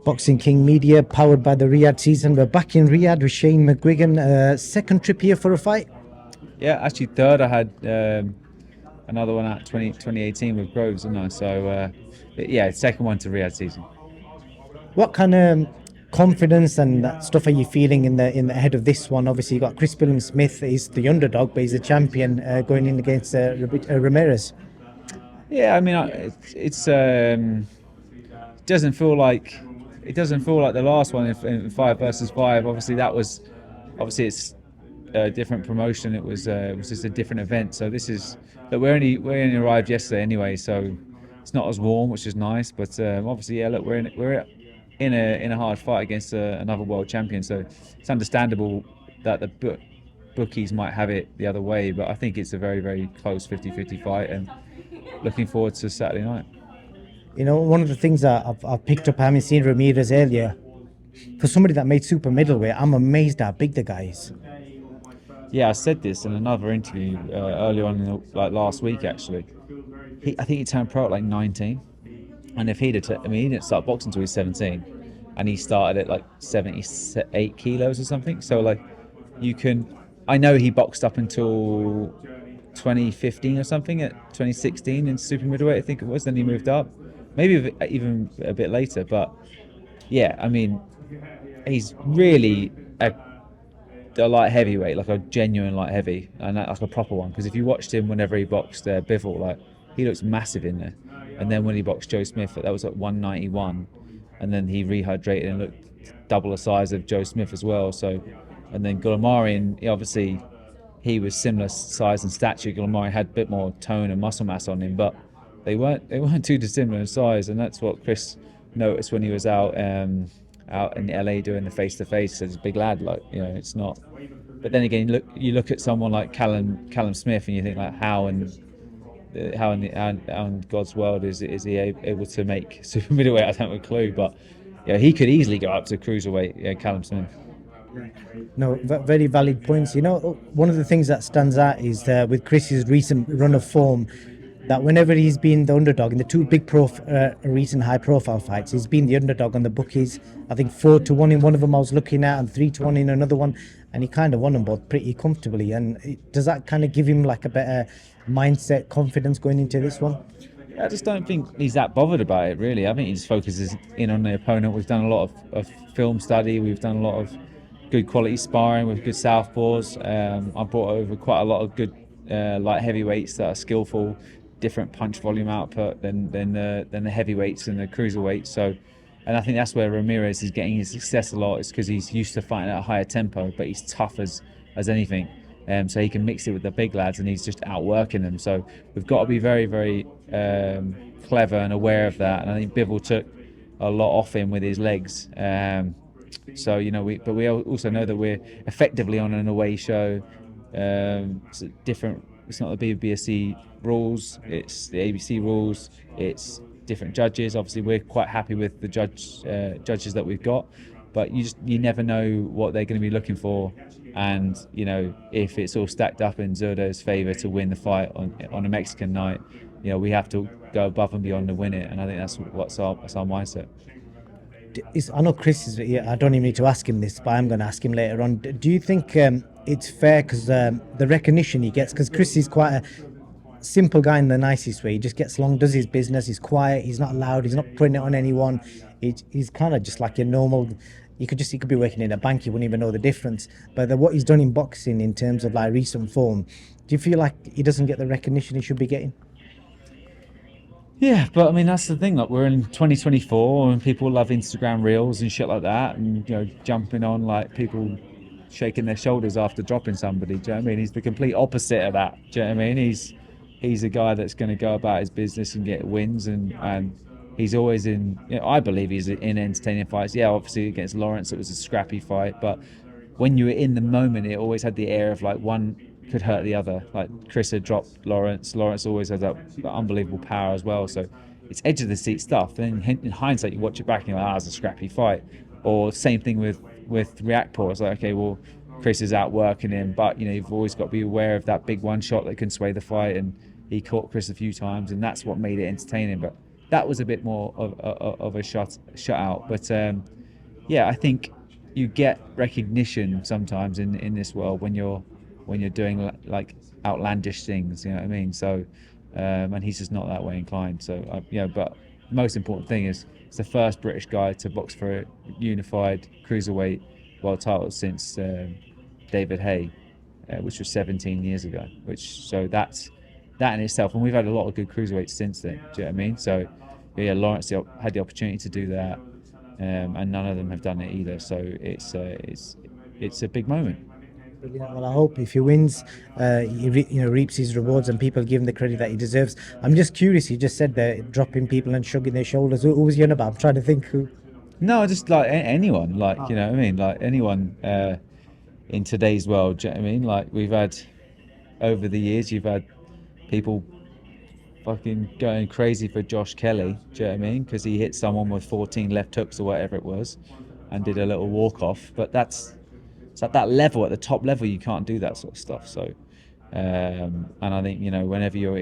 Boxing King Media, powered by the Riyadh season. We're back in Riyadh with Shane McGuigan. Second trip here for a fight? Yeah, actually third. I had another one at 2018 with Groves, didn't I? So yeah, second one to Riyadh season. What kind of confidence and that stuff are you feeling in the head of this one? Obviously, you got Chris Smith. He's the underdog, but he's a champion going in against Ramirez. Yeah, I mean, it's doesn't feel like it doesn't feel like the last one in 5 versus 5. Obviously it's a different promotion. It was just a different event. So this is look, we only arrived yesterday anyway, so it's not as warm, which is nice. But obviously, yeah, look, we're in a hard fight against another world champion. So it's understandable that the bookies might have it the other way, but I think it's a very, very close 50-50 fight, and looking forward to Saturday night. You know, one of the things that I've picked up, having seen Ramirez earlier, for somebody that made super middleweight, I'm amazed how big the guy is. Yeah, I said this in another interview earlier on, like last week actually. I think he turned pro at like 19, and if he didn't start boxing until he was 17, and he started at like 78 kilos or something. So like, I know he boxed up until 2015 or something, at 2016 in super middleweight, I think it was. Then he moved up, maybe even a bit later. But yeah, I mean, he's really a light heavyweight, like a genuine light heavy, and like a proper one. Because if you watched him whenever he boxed Bivol, like he looks massive in there. And then when he boxed Joe Smith, that was at 191, and then he rehydrated and looked double the size of Joe Smith as well. So, and then Gulamarian, obviously, he was similar size and stature. Gulamarian had a bit more tone and muscle mass on him, but they weren't too dissimilar in size, and that's what Chris noticed when he was out in LA doing the face to face. He's a big lad, like, you know, it's not. But then again, you look at someone like Callum Smith, and you think like how in God's world is he able to make super middleweight? I don't have a clue, but yeah, he could easily go up to cruiserweight. Yeah, Callum Smith. No, very valid points. You know, one of the things that stands out is with Chris's recent run of form, that whenever he's been the underdog in the two big recent high-profile fights, he's been the underdog on the bookies. I think 4-1 in one of them I was looking at, and 3-1 in another one, and he kind of won them both pretty comfortably. And does that kind of give him like a better mindset, confidence going into this one? I just don't think he's that bothered about it, really. I think he just focuses in on the opponent. We've done a lot of film study. We've done a lot of good quality sparring with good southpaws. I brought over quite a lot of good light heavyweights that are skillful, different punch volume output than the heavyweights and the cruiserweights. So, and I think that's where Ramirez is getting his success a lot. Is because he's used to fighting at a higher tempo, but he's tough as anything. So he can mix it with the big lads, and he's just outworking them. So we've got to be very, very clever and aware of that. And I think Bivol took a lot off him with his legs. So, you know, we also know that we're effectively on an away show. It's different. It's not the BBSC rules. It's the ABC rules. It's different judges. Obviously, we're quite happy with the judges that we've got, but you never know what they're going to be looking for. And you know, if it's all stacked up in ZURDO's favour to win the fight on a Mexican night, you know, we have to go above and beyond to win it. And I think that's our mindset. I know Chris is. I don't even need to ask him this, but I'm going to ask him later on. Do you think it's fair because the recognition he gets? Because Chris is quite a simple guy in the nicest way. He just gets along, does his business. He's quiet. He's not loud. He's not putting it on anyone. He's kind of just like your normal. He could be working in a bank. You wouldn't even know the difference. But what he's done in boxing in terms of like recent form, do you feel like he doesn't get the recognition he should be getting? Yeah, but I mean, that's the thing. Like, we're in 2024, and people love Instagram reels and shit like that, and you know, jumping on like people shaking their shoulders after dropping somebody. Do you know what I mean? He's the complete opposite of that. Do you know what I mean? He's a guy that's going to go about his business and get wins, and he's always in. You know, I believe he's in entertaining fights. Yeah, obviously against Lawrence, it was a scrappy fight, but when you were in the moment, it always had the air of like one could hurt the other. Like Chris had dropped Lawrence. Lawrence always had that unbelievable power as well. So it's edge of the seat stuff. Then in hindsight, you watch it back and you're like, it's a scrappy fight. Or same thing with Reactpor. It's like, okay, well, Chris is outworking him, but you know, you've always got to be aware of that big one shot that can sway the fight. And he caught Chris a few times, and that's what made it entertaining. But that was a bit more of a shutout. But yeah, I think you get recognition sometimes in this world when you're doing like outlandish things. You know what I mean? So, and he's just not that way inclined. So, but the most important thing is it's the first British guy to box for a unified cruiserweight world title since David Hay, which was 17 years ago. That's that in itself, and we've had a lot of good cruiserweights since then. Do you know what I mean? So, yeah, Lawrence had the opportunity to do that, and none of them have done it either. So it's a big moment. Brilliant. Well, I hope if he wins, he reaps his rewards and people give him the credit that he deserves. I'm just curious. You just said that dropping people and shrugging their shoulders. Who was you on about? I'm trying to think who. No, just like anyone, like you know what I mean, like anyone in today's world. Do you know what I mean? Like we've had over the years, you've had people fucking going crazy for Josh Kelly. Do you know what I mean? Because he hit someone with 14 left hooks or whatever it was, and did a little walk off. But it's at that level, at the top level, you can't do that sort of stuff. So, and I think whenever you're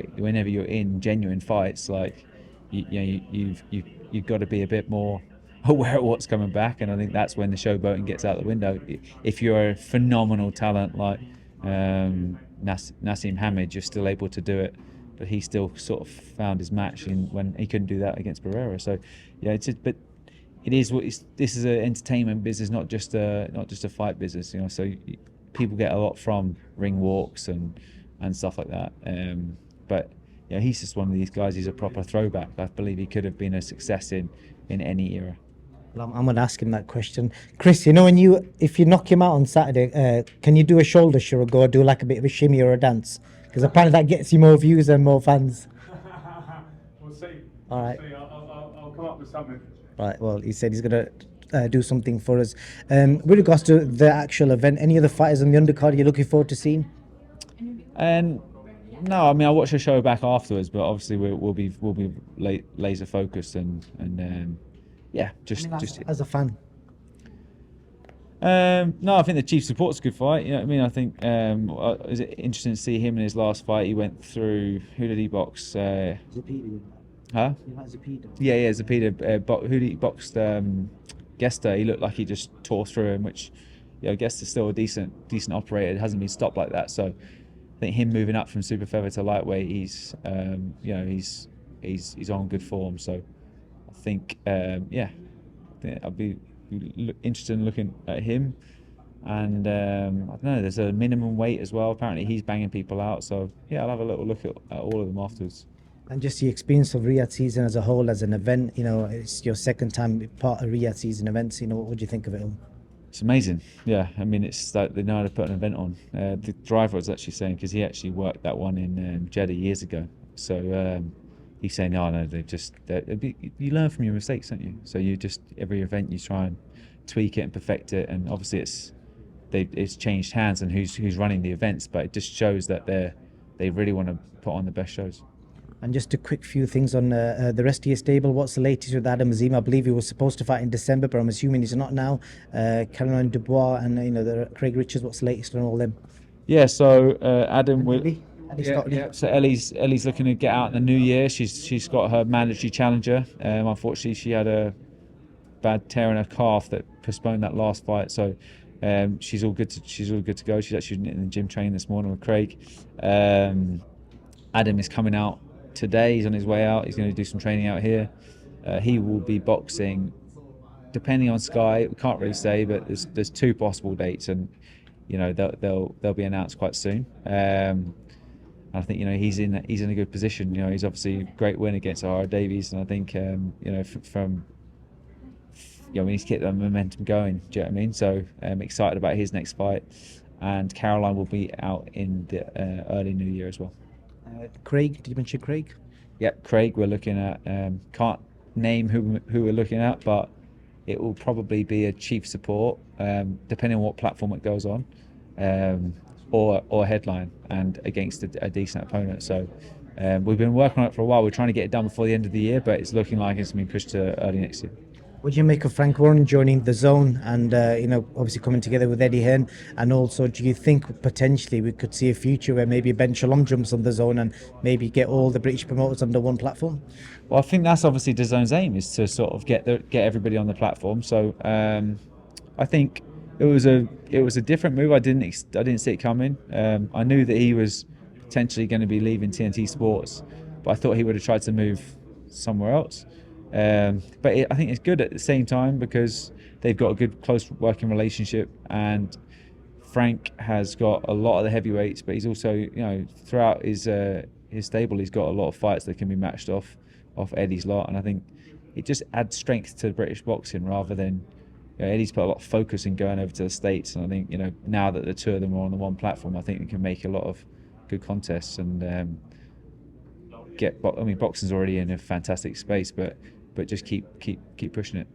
in genuine fights, like you've got to be a bit more aware of what's coming back, and I think that's when the showboating gets out the window. If you're a phenomenal talent like Nassim Hamid, you're still able to do it, but he still sort of found his match when he couldn't do that against Barrera. So yeah, but it is this is an entertainment business, not just a fight business. So people get a lot from ring walks and stuff like that. But yeah, he's just one of these guys. He's a proper throwback. I believe he could have been a success in any era. Well, I'm gonna ask him that question, Chris. If you knock him out on Saturday, can you do a shoulder shrug or do like a bit of a shimmy or a dance? Because apparently that gets you more views and more fans. We'll see. All right. We'll see. I'll come up with something. Right. Well, he said he's gonna do something for us. With regards to the actual event, any other fighters on the undercard you're looking forward to seeing? And no, I mean, I'll watch the show back afterwards, but obviously we'll be laser focused and yeah, just As a fan. No, I think the Chief Support's a good fight. You know what I mean? I think is it interesting to see him in his last fight? He went through, who did he box? Zapita. Huh? Zapita. Yeah, Zapita. Who did he boxed? Gesta. He looked like he just tore through him, which Gesta's still a decent operator. It hasn't been stopped like that. So I think him moving up from super feather to lightweight, he's on good form. So I think I'll be interested in looking at him. And I don't know, there's a minimum weight as well. Apparently he's banging people out. So yeah, I'll have a little look at all of them afterwards. And just the experience of Riyadh season as a whole, as an event, it's your second time part of Riyadh season events. What do you think of it all? It's amazing. Yeah, I mean, it's like they know how to put an event on. The driver was actually saying, because he actually worked that one in Jeddah years ago. So he's saying, oh no, you learn from your mistakes, don't you? So every event you try and tweak it and perfect it, and obviously it's changed hands and who's running the events, but it just shows that they really want to put on the best shows. And just a quick few things on the rest of your stable. What's the latest with Adam Azim? I believe he was supposed to fight in December, but I'm assuming he's not now. Caroline Dubois and the Craig Richards. What's the latest on all them? Yeah, so Adam will. So Ellie's looking to get out in the new year. She's got her mandatory challenger. Unfortunately, she had a bad tear in her calf that postponed that last fight. So she's all good to go. She's actually in the gym training this morning with Craig. Adam is coming out today. He's on his way out. He's going to do some training out here. He will be boxing, depending on Sky. We can't really say, but there's two possible dates, and they'll be announced quite soon. I think he's in a good position. He's obviously a great win against Ara Davies, and I think we need to get the momentum going. Do you know what I mean? So I'm excited about his next fight, and Caroline will be out in the early New Year as well. Craig, did you mention Craig? Yep, Craig. We're looking at. Can't name who we're looking at, but it will probably be a chief support, depending on what platform it goes on, or headline, and against a decent opponent. So we've been working on it for a while. We're trying to get it done before the end of the year, but it's looking like it's going to be pushed to early next year. What do you make of Frank Warren joining the Zone and obviously coming together with Eddie Hearn? And also, do you think potentially we could see a future where maybe Ben Shalom jumps on the Zone and maybe get all the British promoters under one platform? Well, I think that's obviously the Zone's aim, is to sort of get everybody on the platform. So I think it was a different move. I didn't see it coming. I knew that he was potentially going to be leaving TNT Sports, but I thought he would have tried to move somewhere else. But I think it's good at the same time because they've got a good close working relationship, and Frank has got a lot of the heavyweights, but he's also, throughout his stable, he's got a lot of fights that can be matched off Eddie's lot, and I think it just adds strength to British boxing rather than, Eddie's put a lot of focus in going over to the States, and I think, now that the two of them are on the one platform, I think we can make a lot of good contests and boxing's already in a fantastic space, but just keep pushing it.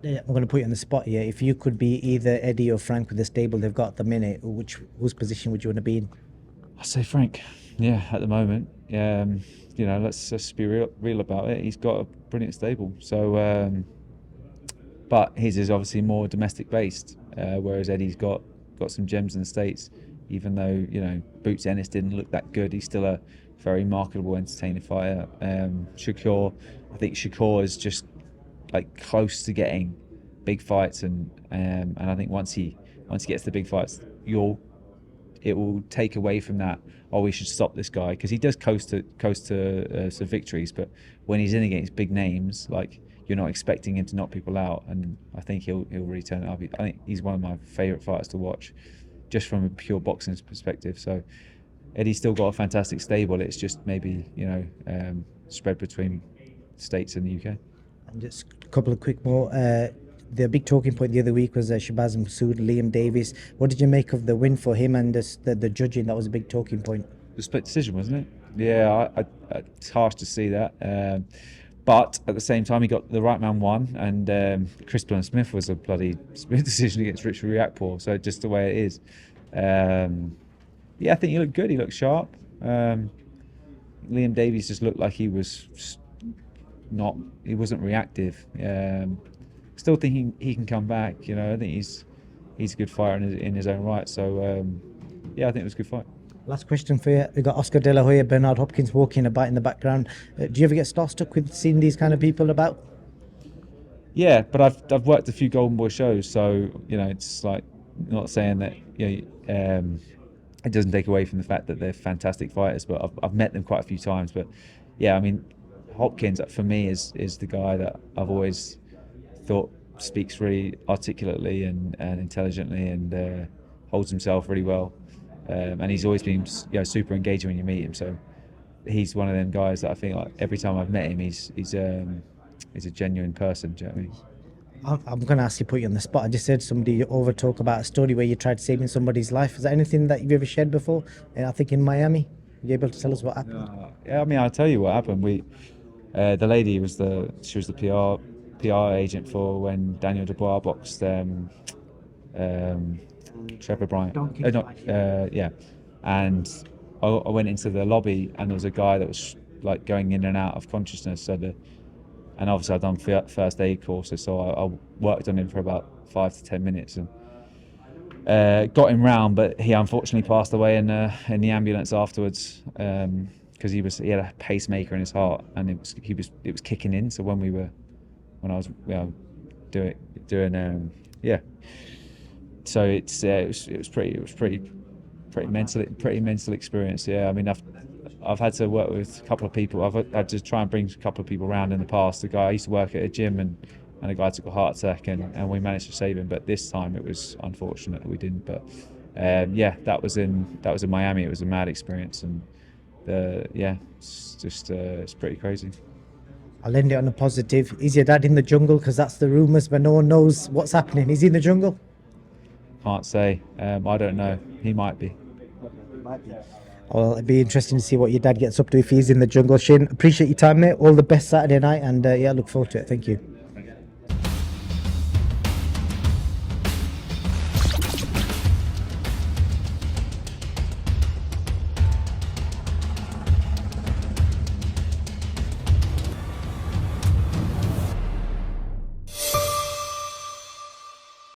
Yeah, I'm going to put you on the spot here. If you could be either Eddie or Frank with the stable they've got at the minute, whose position would you want to be in? I'd say Frank. Yeah, at the moment. Let's just be real about it. He's got a brilliant stable. So, but his is obviously more domestic based, whereas Eddie's got some gems in the States. Even though Boots Ennis didn't look that good, he's still a very marketable, entertaining fighter. I think Shakur is just like close to getting big fights, and I think once he gets the big fights, it will take away from that. Oh, we should stop this guy, because he does coast to some victories, but when he's in against big names, like, you're not expecting him to knock people out, and I think he'll really turn it up. I think he's one of my favourite fighters to watch, just from a pure boxing perspective. So Eddie's still got a fantastic stable. It's just maybe spread between the States and the UK. And just a couple of quick more. The big talking point the other week was Shabazz Massoud, Liam Davis. What did you make of the win for him and the judging? That was a big talking point. The split decision, wasn't it? Yeah, it's harsh to see that. But at the same time, he got the right man won, and Chris Blunt-Smith was a bloody split decision against Richard Riakporhe. So just the way it is. I think he looked good. He looked sharp. Liam Davies just looked like he was he wasn't reactive. Still think he can come back. I think he's a good fighter in his own right. So I think it was a good fight. Last question for you. We've got Oscar De La Hoya, Bernard Hopkins walking about in the background. Do you ever get starstruck with seeing these kind of people about? Yeah, but I've worked a few Golden Boy shows, so it's like, not saying that it doesn't take away from the fact that they're fantastic fighters, but I've met them quite a few times. But yeah, I mean, Hopkins for me is the guy that I've always thought speaks really articulately and intelligently, and holds himself really well. And he's always been super engaging when you meet him. So he's one of them guys that I think, like, every time I've met him, he's a genuine person. Do you know what I mean? I'm going to ask you, put you on the spot. I just heard somebody over talk about a story where you tried saving somebody's life. Is that anything that you've ever shared before? I think in Miami. Are you able to tell us what happened? Yeah, I mean, I'll tell you what happened. The lady was the PR agent for when Daniel Dubois boxed Trevor Bryant. And I went into the lobby, and there was a guy that was like going in and out of consciousness. And obviously I'd done first aid courses, so I worked on him for about 5 to 10 minutes and got him round. But he unfortunately passed away in the ambulance afterwards, because he had a pacemaker in his heart, and it was kicking in. So when I was doing. So it was pretty mental experience. Yeah, I mean, I've had to work with a couple of people. I've had to try and bring a couple of people around in the past. The guy I used to work at a gym, and a guy took a heart attack, and we managed to save him. But this time it was unfortunate that we didn't. But that was in Miami. It was a mad experience, and it's pretty crazy. I'll end it on a positive. Is your dad in the jungle? Because that's the rumours, but no one knows what's happening. Is he in the jungle? Can't say. I don't know. He might be. Well, it'd be interesting to see what your dad gets up to if he's in the jungle. Shane, appreciate your time, mate. All the best Saturday night, and look forward to it. Thank you.